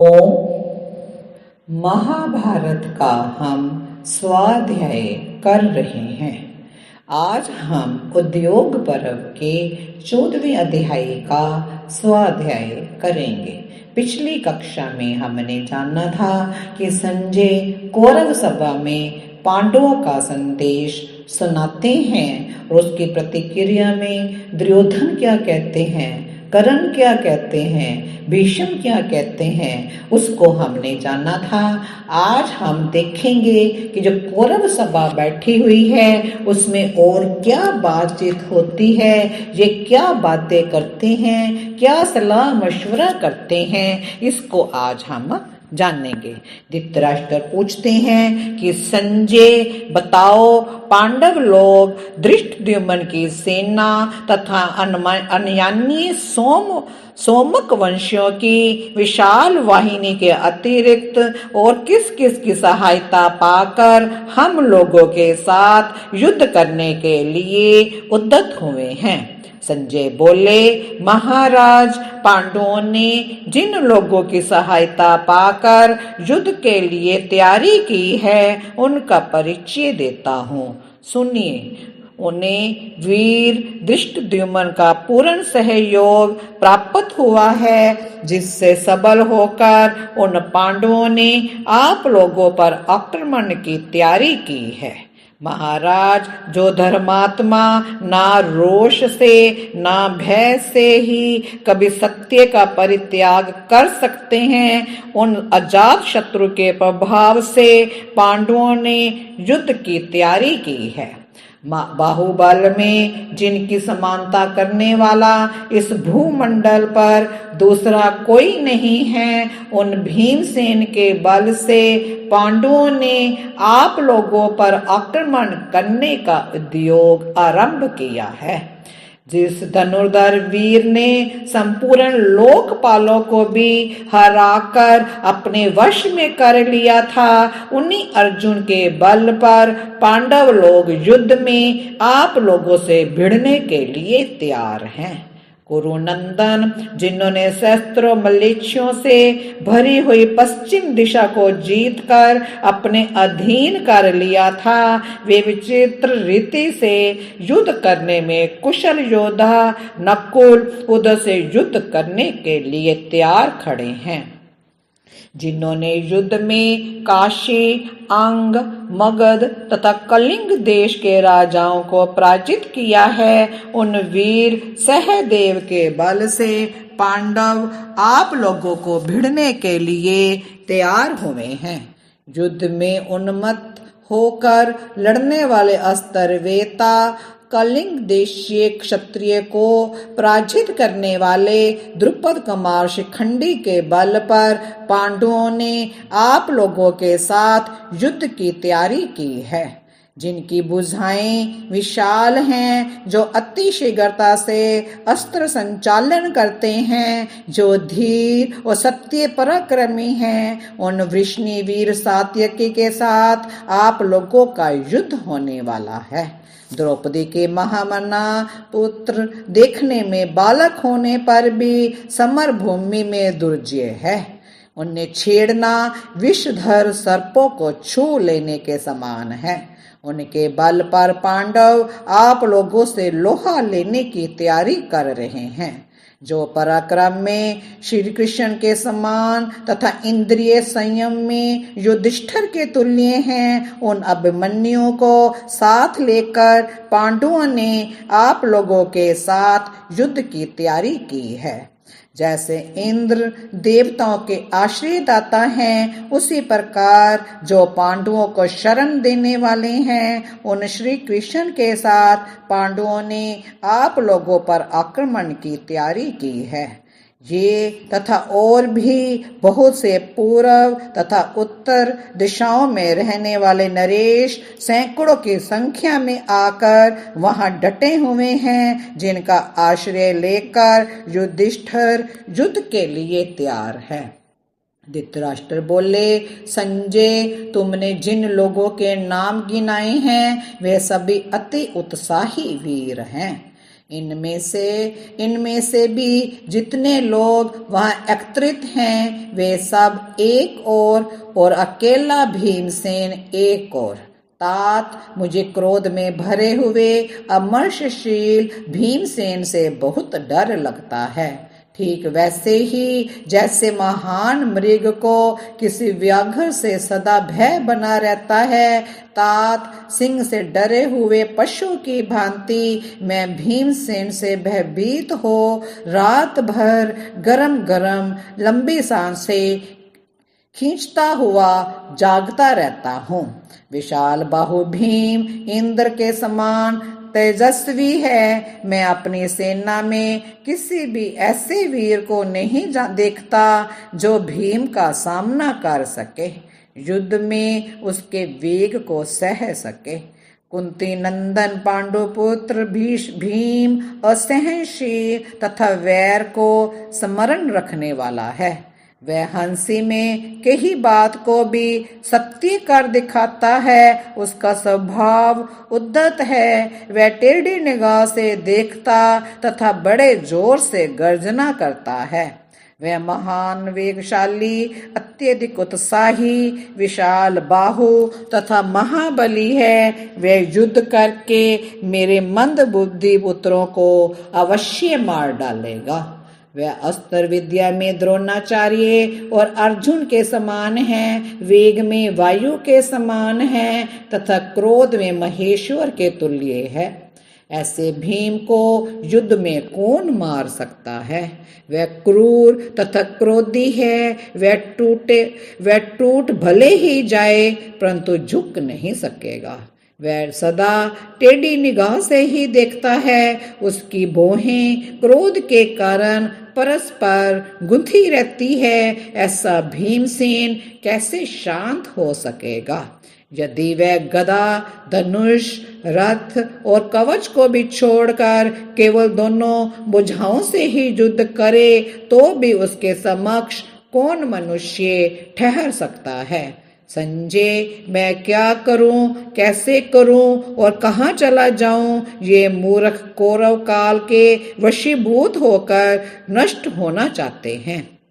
ओम। महाभारत का हम स्वाध्याय कर रहे हैं। आज हम उद्योग पर्व के 14वें अध्याय का स्वाध्याय करेंगे। पिछली कक्षा में हमने जाना था कि संजय कौरव सभा में पांडवों का संदेश सुनाते हैं और उसकी प्रतिक्रिया में दुर्योधन क्या कहते हैं, कर्ण क्या कहते हैं, भीष्म क्या कहते हैं, उसको हमने जाना था। आज हम देखेंगे कि जो कौरव सभा बैठी हुई है उसमें और क्या बातचीत होती है, ये क्या बातें करते हैं, क्या सलाह मशवरा करते हैं, इसको आज हम जानेंगे। धृतराष्ट्र पूछते हैं कि संजय बताओ, पांडव लोग धृष्टद्युम्न की सेना तथा अन्यान्य सोमक वंशियों की विशाल वाहिनी के अतिरिक्त और किस किस की सहायता पाकर हम लोगों के साथ युद्ध करने के लिए उद्यत हुए हैं। संजय बोले, महाराज, पांडवों ने जिन लोगों की सहायता पाकर युद्ध के लिए तैयारी की है उनका परिचय देता हूँ, सुनिए। उन्हें वीर धृष्टद्युम्न का पूर्ण सहयोग प्राप्त हुआ है, जिससे सबल होकर उन पांडवों ने आप लोगों पर आक्रमण की तैयारी की है। महाराज, जो धर्मात्मा ना रोष से ना भय से ही कभी सत्य का परित्याग कर सकते हैं, उन अजात शत्रु के प्रभाव से पांडवों ने युद्ध की तैयारी की है। बाहुबल में जिनकी समानता करने वाला इस भूमंडल पर दूसरा कोई नहीं है, उन भीमसेन के बल से पांडवों ने आप लोगों पर आक्रमण करने का उद्योग आरंभ किया है। जिस धनुर्धर वीर ने संपूर्ण लोकपालों को भी हराकर अपने वश में कर लिया था, उन्हीं अर्जुन के बल पर पांडव लोग युद्ध में आप लोगों से भिड़ने के लिए तैयार हैं। कुरुनंदन, जिन्होंने शस्त्रों मलेच्छों से भरी हुई पश्चिम दिशा को जीतकर अपने अधीन कर लिया था, वे विचित्र रीति से युद्ध करने में कुशल योद्धा नकुल उधर से युद्ध करने के लिए तैयार खड़े हैं। जिन्होंने युद्ध में काशी, अंग, मगध तथा कलिंग देश के राजाओं को पराजित किया है, उन वीर सहदेव के बल से पांडव आप लोगों को भिड़ने के लिए तैयार हुए हैं। युद्ध में उन्मत्त होकर लड़ने वाले अस्तरवेता कलिंग देशीय क्षत्रिय को पराजित करने वाले द्रुपद कुमार शिखंडी के बल पर पांडवों ने आप लोगों के साथ युद्ध की तैयारी की है। जिनकी भुजाएं विशाल हैं, जो अति शीघ्रता से अस्त्र संचालन करते हैं, जो धीर और सत्य पराक्रमी हैं, उन वृष्णि वीर सात्यकी के साथ आप लोगों का युद्ध होने वाला है। द्रौपदी के महामना पुत्र देखने में बालक होने पर भी समर भूमि में दुर्जय है। उन्हें छेड़ना विषधर सर्पों को छू लेने के समान है। उनके बल पर पांडव आप लोगों से लोहा लेने की तैयारी कर रहे हैं। जो पराक्रम में श्री कृष्ण के समान तथा इंद्रिय संयम में युधिष्ठिर के तुल्य हैं, उन अभिमन्यु को साथ लेकर पांडवों ने आप लोगों के साथ युद्ध की तैयारी की है। जैसे इंद्र देवताओं के आश्रयदाता हैं, उसी प्रकार जो पांडवों को शरण देने वाले हैं, उन श्री कृष्ण के साथ पांडवों ने आप लोगों पर आक्रमण की तैयारी की है। ये तथा और भी बहुत से पूर्व तथा उत्तर दिशाओं में रहने वाले नरेश सैकड़ों की संख्या में आकर वहां डटे हुए हैं, जिनका आश्रय लेकर युधिष्ठिर युद्ध के लिए तैयार है। धृतराष्ट्र बोले, संजय, तुमने जिन लोगों के नाम गिनाए हैं वे सभी अति उत्साही वीर हैं। इनमें से भी जितने लोग वहां एकत्रित हैं वे सब एक और अकेला भीमसेन एक और। तात मुझे क्रोध में भरे हुए अमर्षशील भीमसेन से बहुत डर लगता है। ठीक वैसे ही जैसे महान मृग को किसी व्याघ्र से सदा भय बना रहता है, तात सिंह से डरे हुए पशु की भांति मैं भीमसेन से भयभीत हो रात भर गरम गरम लंबी सांसें खींचता हुआ जागता रहता हूँ। विशाल बाहु भीम इंद्र के समान तेजस्वी है। मैं अपनी सेना में किसी भी ऐसे वीर को नहीं देखता जो भीम का सामना कर सके, युद्ध में उसके वेग को सह सके। कुंती नंदन पांडुपुत्र भीम असहनशील तथा वैर को स्मरण रखने वाला है। वह हंसी में कही बात को भी सत्य कर दिखाता है। उसका स्वभाव उद्धत है। वह टेढ़ी निगाह से देखता तथा बड़े जोर से गर्जना करता है। वह महान वेगशाली, अत्यधिक उत्साही, विशाल बाहु तथा महाबली है। वह युद्ध करके मेरे मंद बुद्धि पुत्रों को अवश्य मार डालेगा। वह अस्त्र विद्या में द्रोणाचार्य और अर्जुन के समान है, वेग में वायु के समान है तथा क्रोध में महेश्वर के तुल्य है। ऐसे भीम को युद्ध में कौन मार सकता है? वह क्रूर तथा क्रोधी है। वह टूट भले ही जाए परंतु झुक नहीं सकेगा। वह सदा टेढ़ी निगाह से ही देखता है। उसकी भौहें क्रोध के कारण परस्पर गुंथी रहती है। ऐसा भीमसेन कैसे शांत हो सकेगा? यदि वह गदा, धनुष, रथ और कवच को भी छोड़कर केवल दोनों भुजाओं से ही युद्ध करे तो भी उसके समक्ष कौन मनुष्य ठहर सकता है? संजय, मैं क्या करूं, कैसे करूं और कहां चला जाऊं? ये मूर्ख कौरव काल के वशीभूत होकर नष्ट होना चाहते हैं।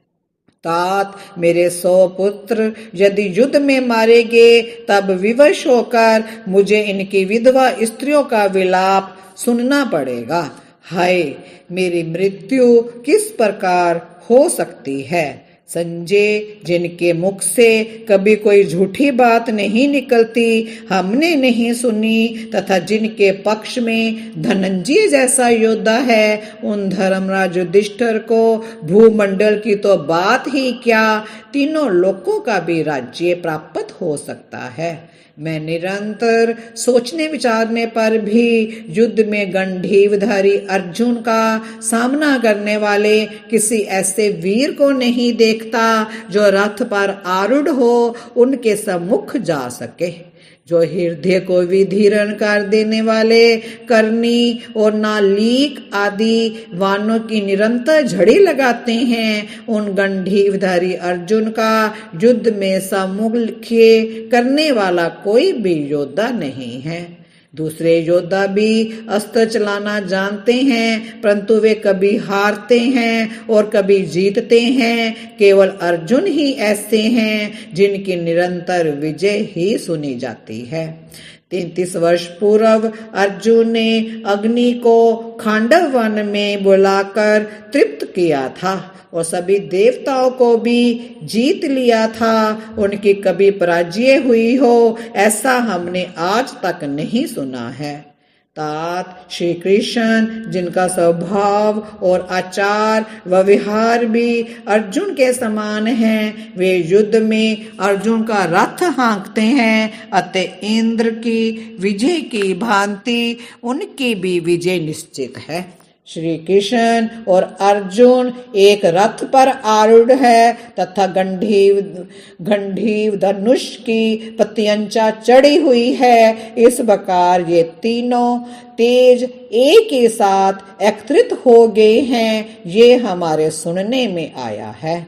तात, मेरे 100 पुत्र यदि युद्ध में मारे गए तब विवश होकर मुझे इनकी विधवा स्त्रियों का विलाप सुनना पड़ेगा। हाय, मेरी मृत्यु किस प्रकार हो सकती है? संजय, जिनके मुख से कभी कोई झूठी बात नहीं निकलती, हमने नहीं सुनी तथा जिनके पक्ष में धनंजय जैसा योद्धा है, उन धर्मराज युधिष्ठिर को भूमंडल की तो बात ही क्या, तीनों लोकों का भी राज्य प्राप्त हो सकता है। मैं निरंतर सोचने विचारने पर भी युद्ध में गंडीवधारी अर्जुन का सामना करने वाले किसी ऐसे वीर को नहीं देखता जो रथ पर आरूढ़ हो उनके सम्मुख जा सके, जो हृदय को विदीर्ण कर देने वाले करनी और नालीक आदि वानों की निरंतर झड़ी लगाते हैं। उन गंडीवधारी अर्जुन का युद्ध में सम्मुख्य करने वाला कोई भी योद्धा नहीं है। दूसरे योद्धा भी अस्त्र चलाना जानते हैं परंतु वे कभी हारते हैं और कभी जीतते हैं। केवल अर्जुन ही ऐसे हैं जिनकी निरंतर विजय ही सुनी जाती है। 33 वर्ष पूर्व अर्जुन ने अग्नि को खांडव वन में बुलाकर तृप्त किया था और सभी देवताओं को भी जीत लिया था। उनकी कभी पराजय हुई हो ऐसा हमने आज तक नहीं सुना है। तात, श्री कृष्ण जिनका स्वभाव और आचार व विहार भी अर्जुन के समान हैं, वे युद्ध में अर्जुन का रथ हाँकते हैं, अतः इंद्र की विजय की भांति उनकी भी विजय निश्चित है। श्री कृष्ण और अर्जुन एक रथ पर आरूढ़ है तथा गंडीव धनुष की पत्यंचा चढ़ी हुई है। इस प्रकार ये तीनों तेज एक ही साथ एकत्रित हो गए हैं, ये हमारे सुनने में आया है।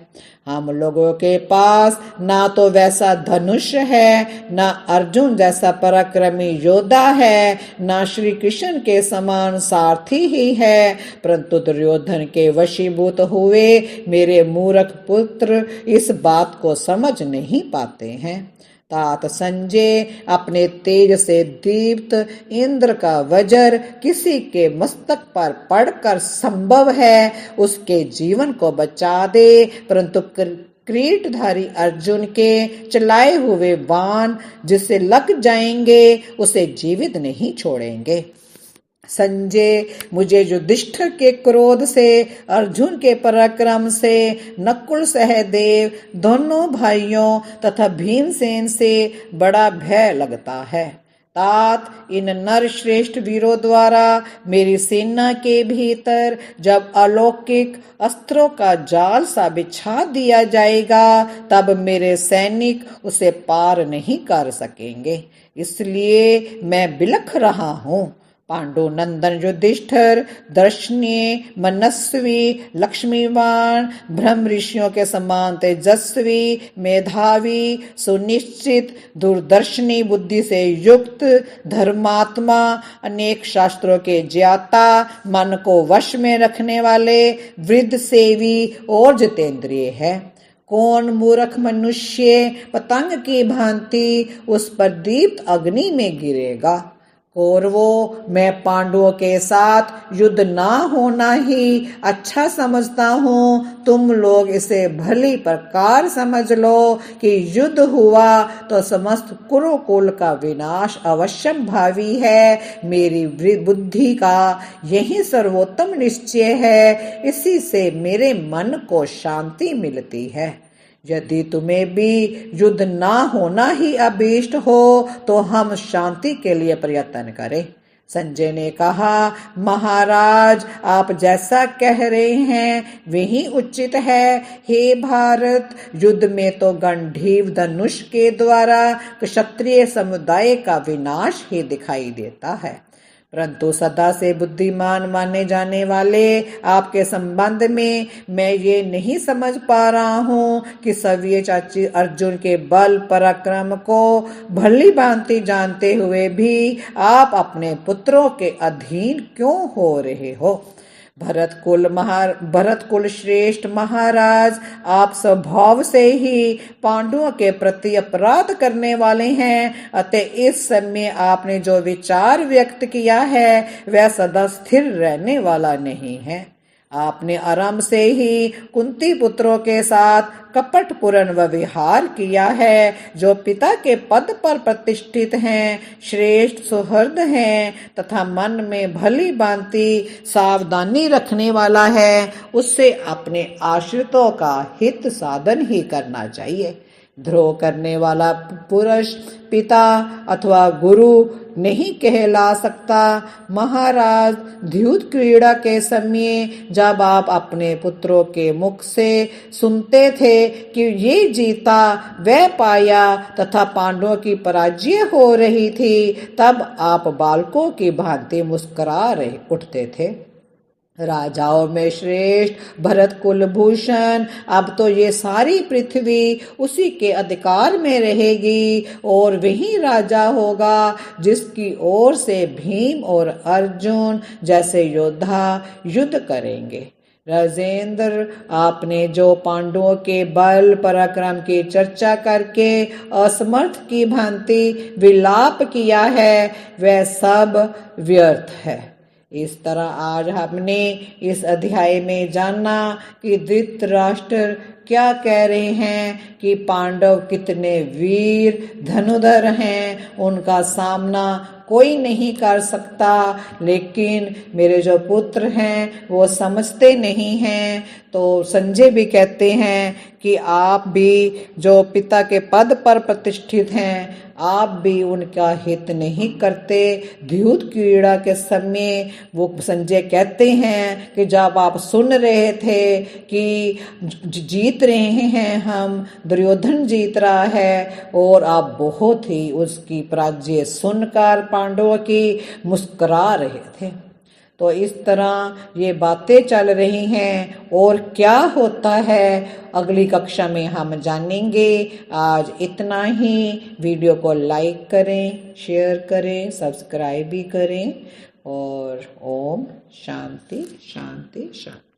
हम लोगों के पास ना तो वैसा धनुष है, ना अर्जुन जैसा पराक्रमी योद्धा है, ना श्री कृष्ण के समान सारथी ही है, परंतु दुर्योधन के वशीभूत हुए मेरे मूर्ख पुत्र इस बात को समझ नहीं पाते हैं। तात संजय अपने तेज से दीप्त इंद्र का वज्र किसी के मस्तक पर पड़कर संभव है उसके जीवन को बचा दे, परंतु किरीटधारी अर्जुन के चलाए हुए बाण जिसे लग जाएंगे उसे जीवित नहीं छोड़ेंगे। संजय, मुझे युधिष्ठिर के क्रोध से, अर्जुन के पराक्रम से, नकुल सहदेव दोनों भाइयों तथा भीमसेन से बड़ा भय लगता है। तात, इन नर श्रेष्ठ वीरों द्वारा मेरी सेना के भीतर जब अलौकिक अस्त्रों का जाल सा बिछा दिया जाएगा तब मेरे सैनिक उसे पार नहीं कर सकेंगे। इसलिए मैं बिलख रहा हूँ। पांडु नंदन युधिष्ठिर दर्शनीय, मनस्वी, लक्ष्मीवान, ब्रह्म ऋषियों के समान तेजस्वी, मेधावी, सुनिश्चित, दूरदर्शनी बुद्धि से युक्त, धर्मात्मा, अनेक शास्त्रों के ज्ञाता, मन को वश में रखने वाले, वृद्ध सेवी और जितेंद्रिय है। कौन मूर्ख मनुष्य पतंग की भांति उस पर दीप्त अग्नि में गिरेगा। कौरवों, मैं पांडवों के साथ युद्ध ना होना ही अच्छा समझता हूँ। तुम लोग इसे भली प्रकार समझ लो कि युद्ध हुआ तो समस्त कुरुकुल का विनाश अवश्यम भावी है। मेरी बुद्धि का यही सर्वोत्तम निश्चय है, इसी से मेरे मन को शांति मिलती है। यदि तुम्हें भी युद्ध ना होना ही अभीष्ट हो तो हम शांति के लिए प्रयत्न करें। संजय ने कहा, महाराज, आप जैसा कह रहे हैं वही उचित है। हे भारत, युद्ध में तो गंधीव धनुष के द्वारा क्षत्रिय समुदाय का विनाश ही दिखाई देता है, परंतु सदा से बुद्धिमान माने जाने वाले आपके संबंध में मैं ये नहीं समझ पा रहा हूँ कि सव्य चाची अर्जुन के बल पराक्रम को भली भांति जानते हुए भी आप अपने पुत्रों के अधीन क्यों हो रहे हो। भरत कुल श्रेष्ठ महाराज, आप स्वभाव से ही पांडवों के प्रति अपराध करने वाले हैं, अतः इस समय आपने जो विचार व्यक्त किया है वह सदा स्थिर रहने वाला नहीं है। आपने आरंभ से ही कुंती पुत्रों के साथ कपटपूर्ण व्यवहार किया है, जो पिता के पद पर प्रतिष्ठित हैं, श्रेष्ठ सुहृद हैं तथा मन में भली भांति सावधानी रखने वाला है, उससे अपने आश्रितों का हित साधन ही करना चाहिए। द्रोह करने वाला पुरुष पिता अथवा गुरु नहीं कहला सकता। महाराज, द्यूत क्रीड़ा के समय जब आप अपने पुत्रों के मुख से सुनते थे कि ये जीता वह पाया तथा पांडवों की पराजय हो रही थी, तब आप बालकों की भांति मुस्कुरा रहे उठते थे। राजाओं में श्रेष्ठ भरत कुलभूषण, अब तो ये सारी पृथ्वी उसी के अधिकार में रहेगी और वही राजा होगा जिसकी ओर से भीम और अर्जुन जैसे योद्धा युद्ध करेंगे। राजेंद्र, आपने जो पांडवों के बल पराक्रम की चर्चा करके असमर्थ की भांति विलाप किया है वह सब व्यर्थ है। इस तरह आज हमने इस अध्याय में जाना कि धृतराष्ट्र क्या कह रहे हैं कि पांडव कितने वीर धनुधर हैं, उनका सामना कोई नहीं कर सकता, लेकिन मेरे जो पुत्र हैं वो समझते नहीं हैं। तो संजय भी कहते हैं कि आप भी जो पिता के पद पर प्रतिष्ठित हैं, आप भी उनका हित नहीं करते। द्यूत क्रीड़ा के समय वो संजय कहते हैं कि जब आप सुन रहे थे कि जीत रहे हैं हम, दुर्योधन जीत रहा है, और आप बहुत ही उसकी पराजय सुनकर पांडवों की मुस्कुरा रहे थे। तो इस तरह ये बातें चल रही हैं और क्या होता है अगली कक्षा में हम जानेंगे। आज इतना ही। वीडियो को लाइक करें, शेयर करें, सब्सक्राइब भी करें और ओम शांति शांति शांति।